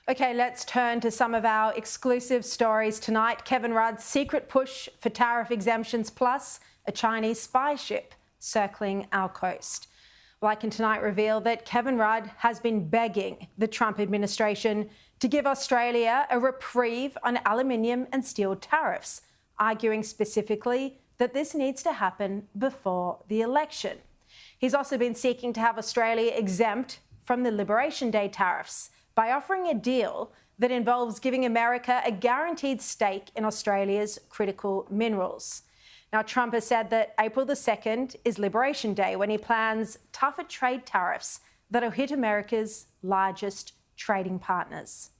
Okay, let's turn to some of our exclusive stories tonight. Kevin Rudd's secret push for tariff exemptions, plus a Chinese spy ship circling our coast. Well, I can tonight reveal that Kevin Rudd has been begging the Trump administration to give Australia a reprieve on aluminium and steel tariffs, arguing specifically that this needs to happen before the election. He's also been seeking to have Australia exempt from the Liberation Day tariffs by offering a deal that involves giving America a guaranteed stake in Australia's critical minerals. Now, Trump has said that April the 2nd is Liberation Day, when he plans tougher trade tariffs that'll hit America's largest trading partners.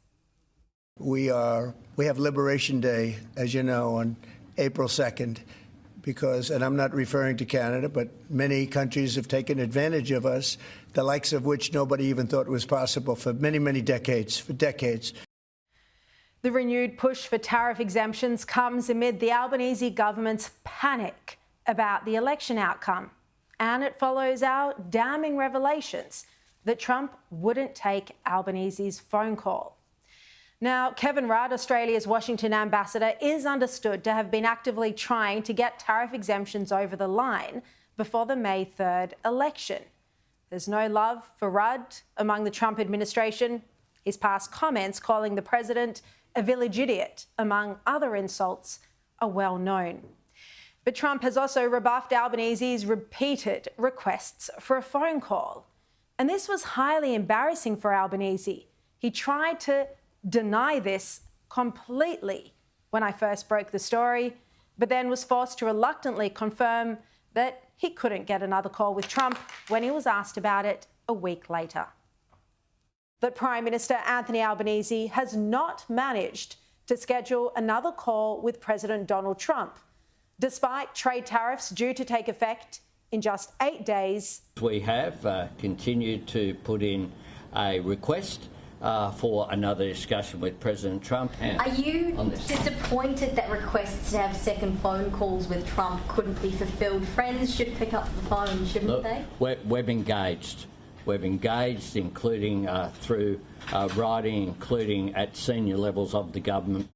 We have Liberation Day, as you know, on April 2nd, because, and I'm not referring to Canada, but many countries have taken advantage of us, the likes of which nobody even thought was possible for many, many decades, for decades. The renewed push for tariff exemptions comes amid the Albanese government's panic about the election outcome. And it follows our damning revelations that Trump wouldn't take Albanese's phone call. Now, Kevin Rudd, Australia's Washington ambassador, is understood to have been actively trying to get tariff exemptions over the line before the May 3rd election. There's no love for Rudd among the Trump administration. His past comments calling the president a village idiot, among other insults, are well known. But Trump has also rebuffed Albanese's repeated requests for a phone call. And this was highly embarrassing for Albanese. He tried to deny this completely when I first broke the story, but then was forced to reluctantly confirm that he couldn't get another call with Trump when he was asked about it a week later. That Prime Minister Anthony Albanese has not managed to schedule another call with President Donald Trump, despite trade tariffs due to take effect in just 8 days. We have continued to put in a request for another discussion with President Trump. Are you disappointed that requests to have second phone calls with Trump couldn't be fulfilled? Friends should pick up the phone, shouldn't they? We've engaged. We've engaged, including through writing, including at senior levels of the government.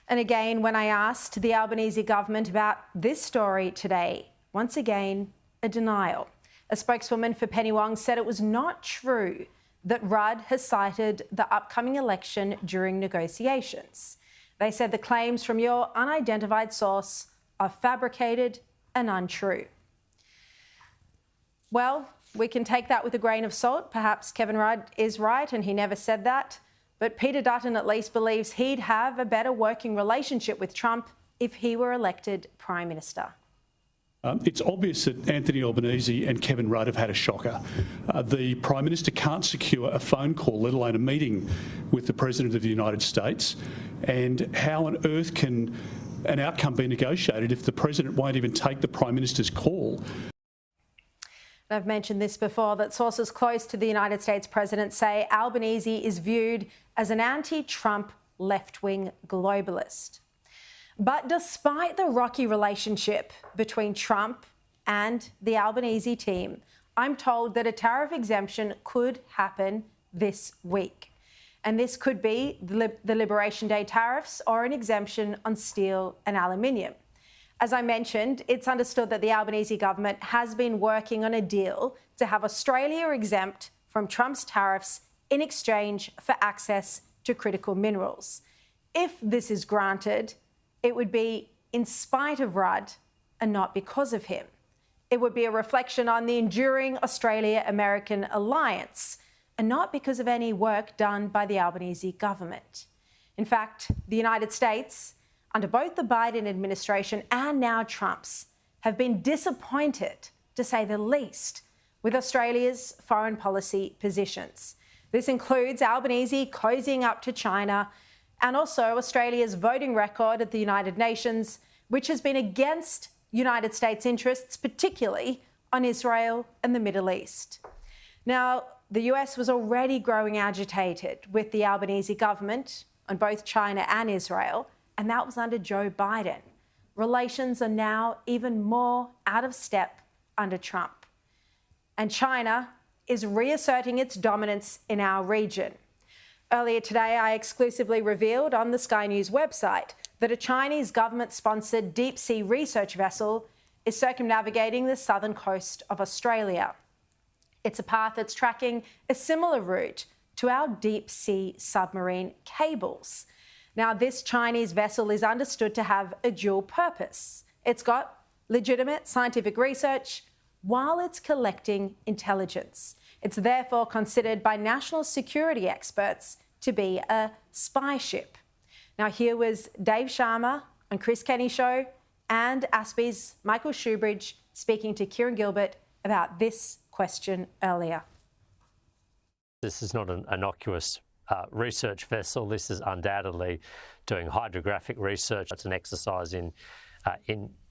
And again, when I asked the Albanese government about this story today, once again, a denial. A spokeswoman for Penny Wong said it was not true that Rudd has cited the upcoming election during negotiations. They said the claims from your unidentified source are fabricated and untrue. Well, we can take that with a grain of salt. Perhaps Kevin Rudd is right and he never said that. But Peter Dutton at least believes he'd have a better working relationship with Trump if he were elected Prime Minister. It's obvious that Anthony Albanese and Kevin Rudd have had a shocker. The Prime Minister can't secure a phone call, let alone a meeting with the President of the United States. And how on earth can an outcome be negotiated if the President won't even take the Prime Minister's call? I've mentioned this before, that sources close to the United States President say Albanese is viewed as an anti-Trump left-wing globalist. But despite the rocky relationship between Trump and the Albanese team, I'm told that a tariff exemption could happen this week. And this could be the Liberation Day tariffs or an exemption on steel and aluminium. As I mentioned, it's understood that the Albanese government has been working on a deal to have Australia exempt from Trump's tariffs in exchange for access to critical minerals. If this is granted, it would be in spite of Rudd and not because of him. It would be a reflection on the enduring Australia-American alliance and not because of any work done by the Albanese government. In fact, the United States, under both the Biden administration and now Trump's, have been disappointed, to say the least, with Australia's foreign policy positions. This includes Albanese cozying up to China and also Australia's voting record at the United Nations, which has been against United States interests, particularly on Israel and the Middle East. Now, the US was already growing agitated with the Albanese government on both China and Israel, and that was under Joe Biden. Relations are now even more out of step under Trump. And China is reasserting its dominance in our region. Earlier today, I exclusively revealed on the Sky News website that a Chinese government-sponsored deep-sea research vessel is circumnavigating the southern coast of Australia. It's a path that's tracking a similar route to our deep-sea submarine cables. Now, this Chinese vessel is understood to have a dual purpose. It's got legitimate scientific research while it's collecting intelligence. It's therefore considered by national security experts to be a spy ship. Now, here was Dave Sharma on Chris Kenny Show and ASPI's Michael Shoebridge speaking to Kieran Gilbert about this question earlier. This is not an innocuous research vessel. This is undoubtedly doing hydrographic research. It's an exercise in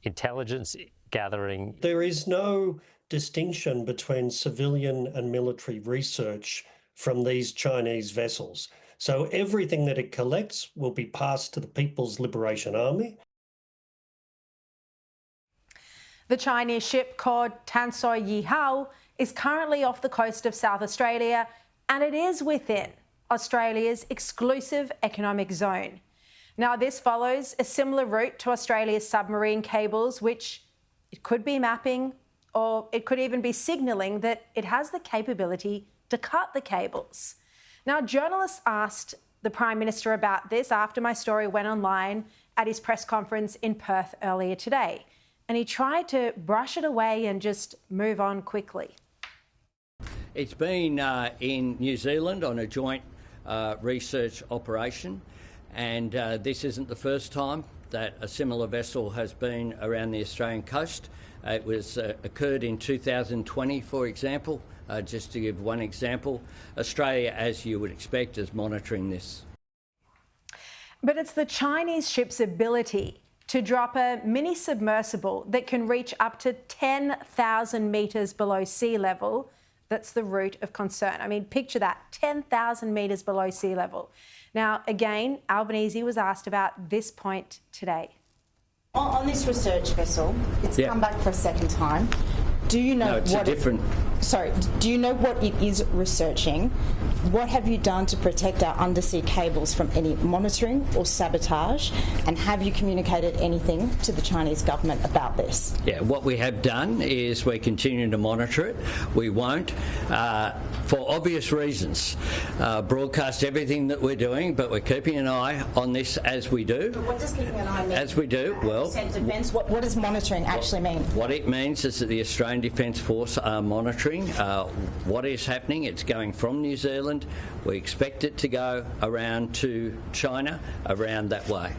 intelligence gathering. There is no distinction between civilian and military research from these Chinese vessels. So everything that it collects will be passed to the People's Liberation Army. The Chinese ship called Tansoi Yihao is currently off the coast of South Australia, and it is within Australia's exclusive economic zone. Now, this follows a similar route to Australia's submarine cables, which it could be mapping, or it could even be signalling that it has the capability to cut the cables. Now, journalists asked the Prime Minister about this after my story went online at his press conference in Perth earlier today, and he tried to brush it away and just move on quickly. It's been in New Zealand on a joint research operation, and this isn't the first time that a similar vessel has been around the Australian coast. It was occurred in 2020, for example, just to give one example. Australia, as you would expect, is monitoring this. But it's the Chinese ship's ability to drop a mini submersible that can reach up to 10,000 metres below sea level that's the root of concern. I mean, picture that, 10,000 metres below sea level. Now, again, Albanese was asked about this point today. On this research vessel, it's come back for a second time. Do you know do you know what it is researching? What have you done to protect our undersea cables from any monitoring or sabotage? And have you communicated anything to the Chinese government about this? Yeah, what we have done is we're continuing to monitor it. We won't, for obvious reasons, broadcast everything that we're doing, but we're keeping an eye on this as we do. But what does keeping an eye mean? As we do, well... Defence, what does monitoring actually mean? What it means is that the Australian Defence Force are monitoring what is happening. It's going from New Zealand. We expect it to go around to China, around that way.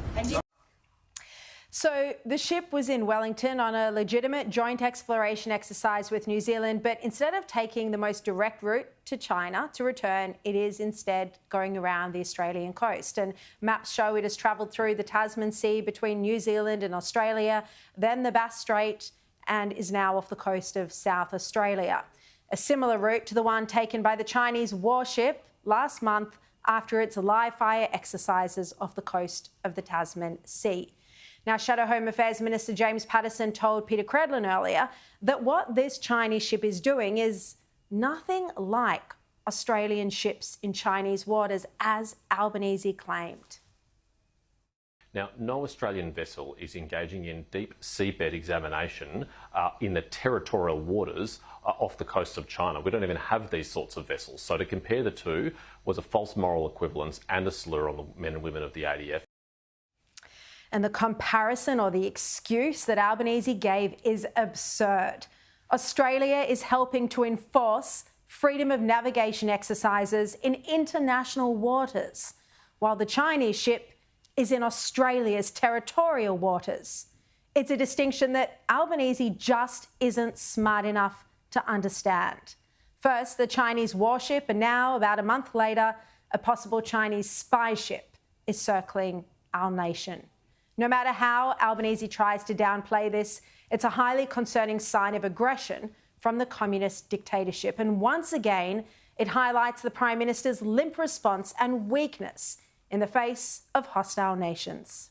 So the ship was in Wellington on a legitimate joint exploration exercise with New Zealand, but instead of taking the most direct route to China to return, it is instead going around the Australian coast. And maps show it has travelled through the Tasman Sea between New Zealand and Australia, then the Bass Strait, and is now off the coast of South Australia. A similar route to the one taken by the Chinese warship last month after its live fire exercises off the coast of the Tasman Sea. Now, Shadow Home Affairs Minister James Paterson told Peter Credlin earlier that what this Chinese ship is doing is nothing like Australian ships in Chinese waters, as Albanese claimed. Now, no Australian vessel is engaging in deep seabed examination in the territorial waters off the coast of China. We don't even have these sorts of vessels. So to compare the two was a false moral equivalence and a slur on the men and women of the ADF. And the comparison or the excuse that Albanese gave is absurd. Australia is helping to enforce freedom of navigation exercises in international waters, while the Chinese ship is in Australia's territorial waters. It's a distinction that Albanese just isn't smart enough to understand. First, the Chinese warship, and now, about a month later, a possible Chinese spy ship is circling our nation. No matter how Albanese tries to downplay this, it's a highly concerning sign of aggression from the communist dictatorship. And once again, it highlights the Prime Minister's limp response and weakness in the face of hostile nations.